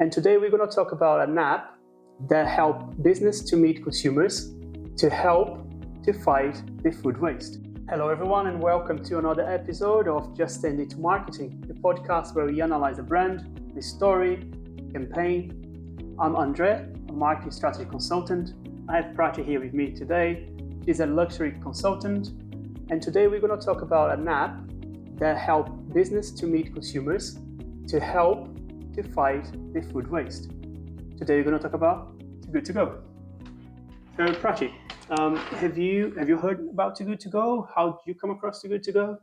And today we're going to talk about an app that helps business to meet consumers to help to fight the food waste. Hello everyone and welcome to another episode of Just Send It to Marketing, the podcast where we analyze a brand, the story, campaign. I'm Andre, a marketing strategy consultant. I have Prachi here with me today. She's a luxury consultant. And today we're going to talk about an app that helps business to meet consumers to help to fight the food waste. Today we're going to talk about TooGoodToGo. So Prachi, have you heard about TooGoodToGo? How did you come across TooGoodToGo?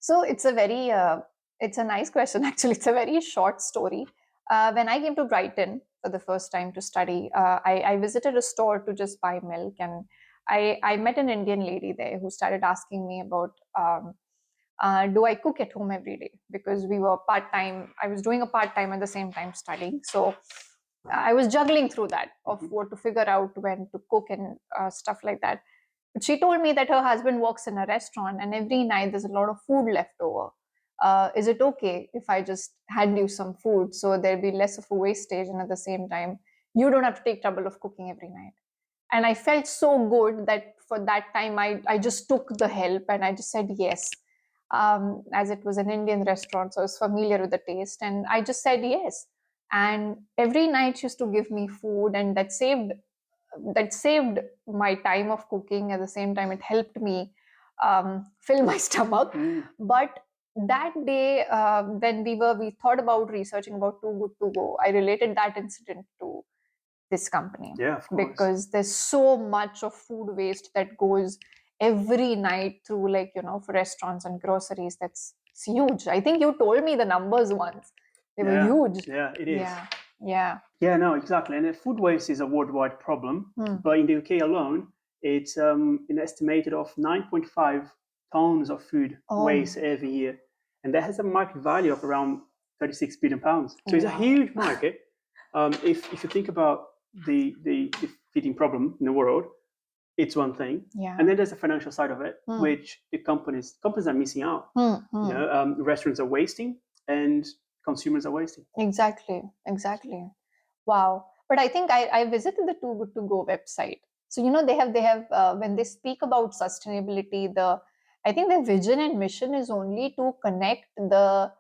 So it's a nice question actually. It's a very short story. When I came to Brighton for the first time to study, I visited a store to just buy milk, and I met an Indian lady there who started asking me about do I cook at home every day, because we were part-time. I was doing a part-time at the same time studying, so I was juggling through that of what to figure out, when to cook and stuff like that. But she told me that her husband works in a restaurant and every night there's a lot of food left over. Is it okay if I just hand you some food so there'll be less of a wastage, and at the same time you don't have to take trouble of cooking every night? And I felt so good that for that time I just took the help and I just said yes, as it was an Indian restaurant, so I was familiar with the taste, and I just said yes. And every night she used to give me food, and that saved my time of cooking. At the same time, it helped me fill my stomach. But that day, when we thought about researching about TooGoodToGo, I related that incident to this company. Yeah, of course. Because there's so much of food waste that goes every night through, for restaurants and groceries. It's huge. I think you told me the numbers once. They were huge. Yeah, it is. Yeah, no, exactly. And food waste is a worldwide problem, but in the UK alone, it's an estimated of 9.5 tons of food waste every year. And that has a market value of around £36 billion. So it's a huge market. If you think about the feeding problem in the world, it's one thing. Yeah. And then there's the financial side of it, which the companies are missing out. Restaurants are wasting and consumers are wasting. Exactly. Wow. But I think I visited the TooGoodToGo website. So they have when they speak about sustainability, I think their vision and mission is only to connect the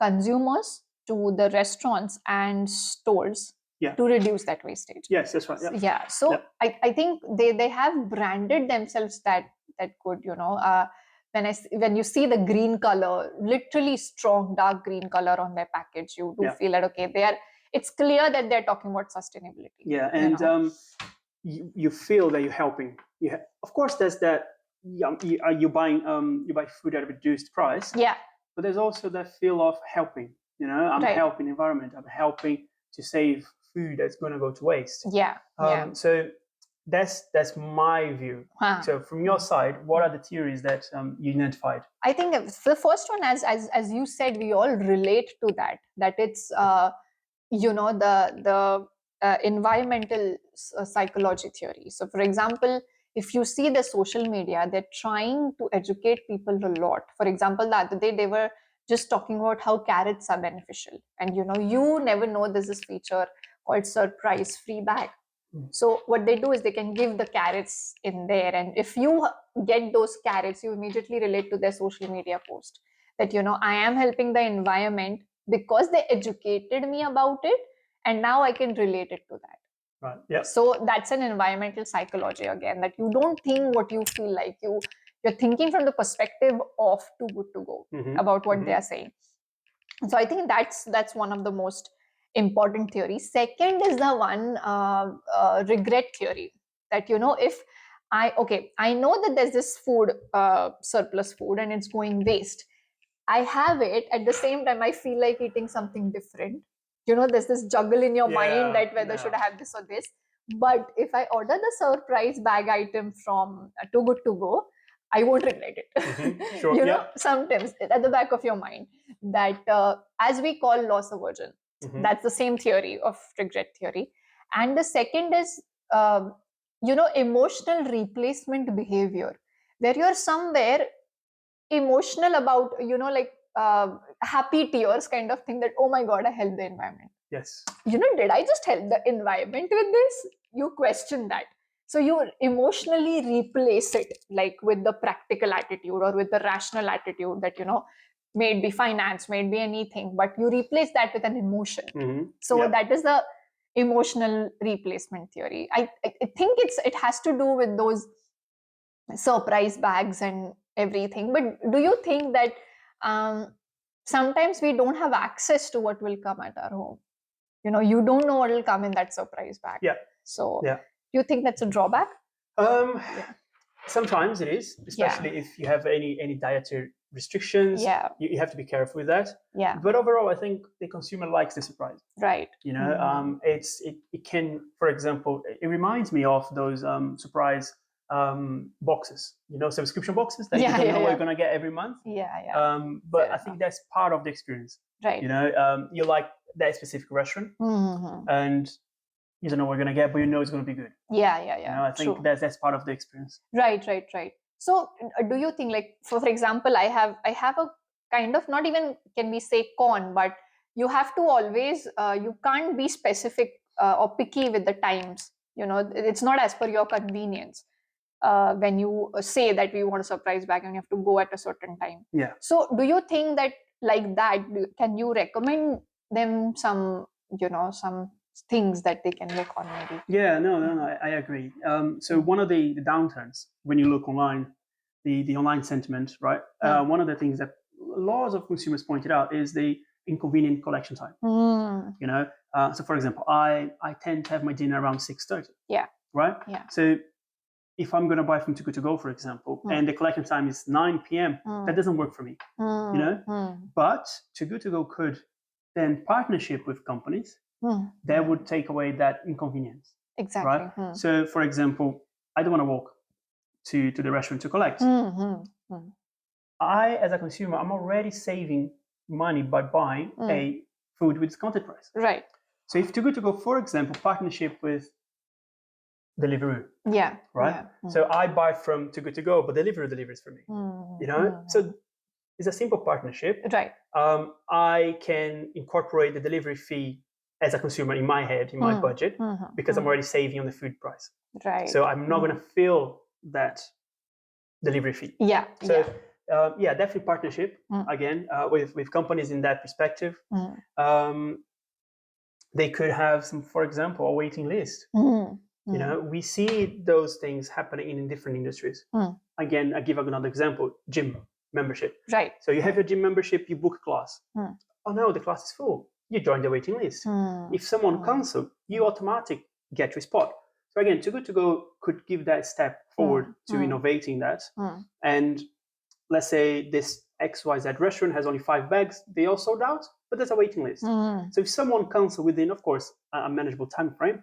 consumers to the restaurants and stores to reduce that wastage. Yes, that's right. Yeah. So I think they have branded themselves that good. When you see the green color, literally strong dark green color on their package, you do feel that okay, it's clear that they're talking about sustainability. Yeah, and you feel that you're helping. Of course, there's that. You buy food at a reduced price. Yeah. But there's also that feel of helping. I'm helping the environment. I'm helping to save food that's going to go to waste. Yeah. So that's my view. So from your side, what are the theories that you identified? I think the first one, as you said, we all relate to that it's the environmental psychology theory. So for example, if you see the social media, they're trying to educate people a lot. For example, the other day they were just talking about how carrots are beneficial, and you never know there's this feature called surprise free bag. So what they do is they can give the carrots in there, and if you get those carrots, you immediately relate to their social media post that I am helping the environment because they educated me about it, and now I can relate it to that. Right. Yeah. So that's an environmental psychology again, that you don't think what you feel like. You're thinking from the perspective of TooGoodToGo about what they are saying. So I think that's one of the most important theories. Second is the one regret theory, that if I know that there's this food surplus food and it's going waste. I have it, at the same time I feel like eating something different. There's this juggle in your mind that whether should I have this or this. But if I order the surprise bag item from TooGoodToGo, I won't regret it. Sure. Sometimes at the back of your mind, that as we call loss aversion, that's the same theory of regret theory. And the second is emotional replacement behavior, where you're somewhere emotional about happy tears kind of thing, that oh my god, I helped the environment. Yes. Did I just help the environment with this? You question that. So you emotionally replace it, like with the practical attitude or with the rational attitude that, may it be finance, may it be anything, but you replace that with an emotion. So that is the emotional replacement theory. I think it has to do with those surprise bags and everything. But do you think that sometimes we don't have access to what will come at our home? You don't know what will come in that surprise bag. Yeah. So yeah. Do you think that's a drawback? Sometimes it is, especially if you have any dietary restrictions. Yeah. You have to be careful with that. Yeah. But overall, I think the consumer likes the surprise. Right. It can, for example, it reminds me of those surprise boxes, subscription boxes that you don't know what you're going to get every month. But I think that's part of the experience. Right. You like that specific restaurant, and you don't know what you're going to get, but you know it's going to be good. I think that's part of the experience. Right. So do you think, like, for example, I have a kind of, not even can we say con, but you have to always you can't be specific or picky with the times. It's not as per your convenience. When you say that we want a surprise bag and you have to go at a certain time. Yeah. So do you think that, like that, can you recommend them some things that they can look on maybe? Yeah, no, I agree. So one of the downturns when you look online, the online sentiment, right? One of the things that lots of consumers pointed out is the inconvenient collection time. So for example, I tend to have my dinner around 6:30. Yeah. Right. Yeah. So if I'm going to buy from TooGoodToGo, for example, and the collection time is 9 p.m., that doesn't work for me. But TooGoodToGo could then partnership with companies that would take away that inconvenience. Exactly. Right? So, for example, I don't want to walk to the restaurant to collect. I, as a consumer, I'm already saving money by buying a food with discounted price. Right. So if TooGoodToGo, for example, partnership with Deliveroo. Yeah. Right. Yeah. So I buy from TooGoodToGo, but Deliveroo delivers for me. So it's a simple partnership. Right. I can incorporate the delivery fee as a consumer in my head, in my budget, because I'm already saving on the food price. Right. So I'm not going to feel that delivery fee. Yeah. So definitely partnership again with companies in that perspective. They could have some, for example, a waiting list. We see those things happening in different industries. Again, I give another example: gym membership. Right. So you have your gym membership, you book a class. Oh no, the class is full. You join the waiting list. If someone cancels, you automatically get your spot. So again, TooGoodToGo could give that step forward to innovating that. And let's say this XYZ restaurant has only 5 bags, they all sold out, but there's a waiting list. So if someone cancels within, of course, a manageable time frame,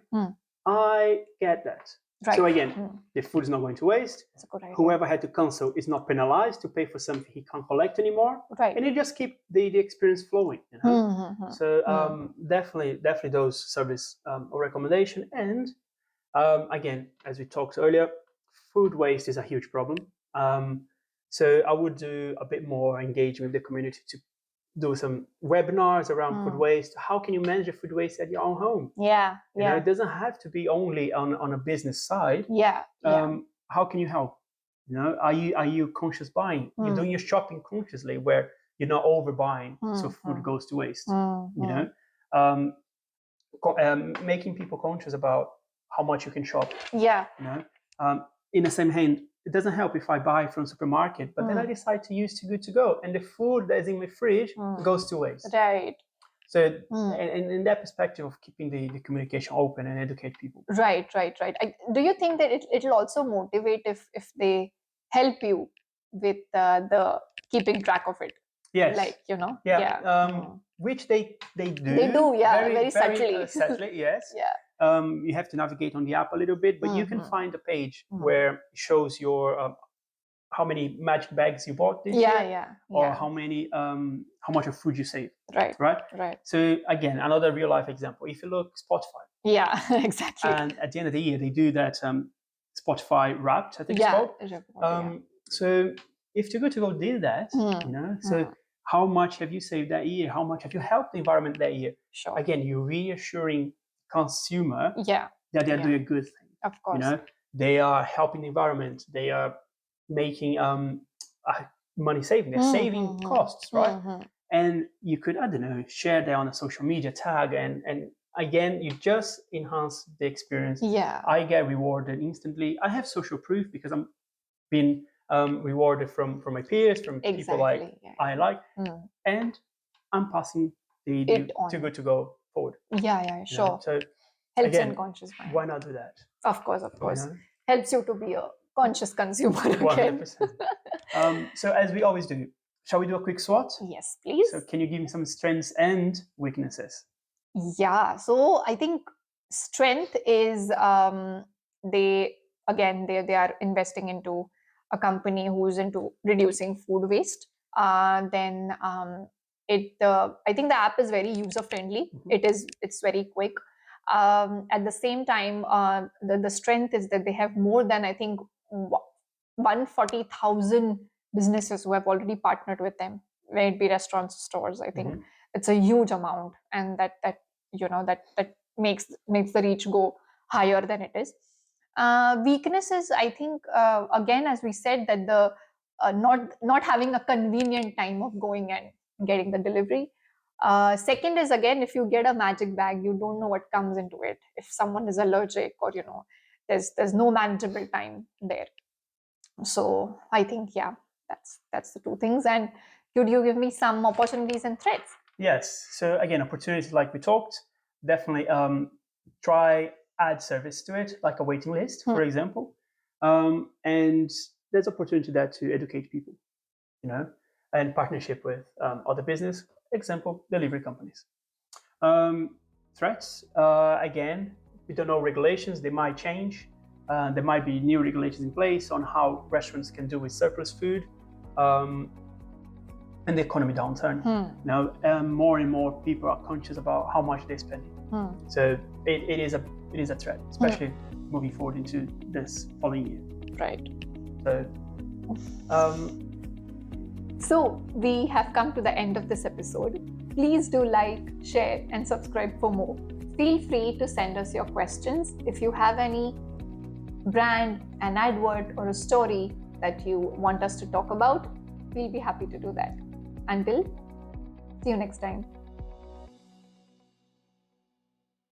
I get that. Right. So again, the food is not going to waste. That's a good idea. Whoever had to cancel is not penalized to pay for something he can't collect anymore. Right. And you just keep the experience flowing. So definitely those service or recommendation. And again, as we talked earlier, food waste is a huge problem. So I would do a bit more engagement with the community to do some webinars around food waste. How can you manage your food waste at your own home? Yeah. It doesn't have to be only on a business side. How can you help? Are you conscious buying? You're doing your shopping consciously, where you're not overbuying, so food goes to waste. Making people conscious about how much you can shop. Yeah. In the same hand, it doesn't help if I buy from supermarket, but then I decide to use TooGoodToGo, and the food that is in my fridge goes to waste. Right. So, and in that perspective of keeping the communication open and educate people. Right. Do you think that it'll also motivate if they help you with the keeping track of it? Yes. Which they do. They do, very subtly. Subtly, yes. You have to navigate on the app a little bit, but you can find a page where it shows your how many magic bags you bought this year, or how much of food you save. Right. So again, another real life example. If you look Spotify. Yeah, exactly. And at the end of the year, they do that Spotify Wrapped, I think it's called. So if TooGoodToGo did that, so how much have you saved that year? How much have you helped the environment that year? Sure. Again, you're reassuring consumer Yeah. that they're Yeah. doing a good thing. Of course. You know, they are helping the environment. They are making money saving. They're saving costs, right? And you could, I don't know, share that on a social media tag, and again, you just enhance the experience. Yeah. I get rewarded instantly. I have social proof because I'm being rewarded from my peers, from people like I like, and I'm passing the TooGoodToGo forward. Yeah, sure. You know? So helps again, unconscious mind. Why not do that? Of course. You know? Helps you to be a conscious consumer again. 100%. So as we always do, shall we do a quick SWOT? Yes, please. So can you give me some strengths and weaknesses? Yeah, so I think strength is they are investing into a company who's into reducing food waste. Then I think the app is very user friendly. It's very quick. At the same time, the strength is that they have more than, I think, 140,000 businesses who have already partnered with them, whether it be restaurants, stores. I think it's a huge amount, and that makes the reach go higher than it is. Weaknesses, I think, again, as we said, that the not having a convenient time of going and getting the delivery. Second is, again, if you get a magic bag, you don't know what comes into it. If someone is allergic, or there's no manageable time there. So I think, yeah, that's the two things. And could you give me some opportunities and threats? Yes. So again, opportunities, like we talked, definitely try add service to it, like a waiting list, for example. And there's opportunity there to educate people, and partnership with other business, example, delivery companies. Threats, again, we don't know regulations, they might change. There might be new regulations in place on how restaurants can do with surplus food. And the economy downturn. Now, more and more people are conscious about how much they're spending. So it is a threat, especially moving forward into this following year. Right. So we have come to the end of this episode. Please do like, share, and subscribe for more. Feel free to send us your questions. If you have any brand, an advert, or a story that you want us to talk about, we'll be happy to do that. Until, see you next time.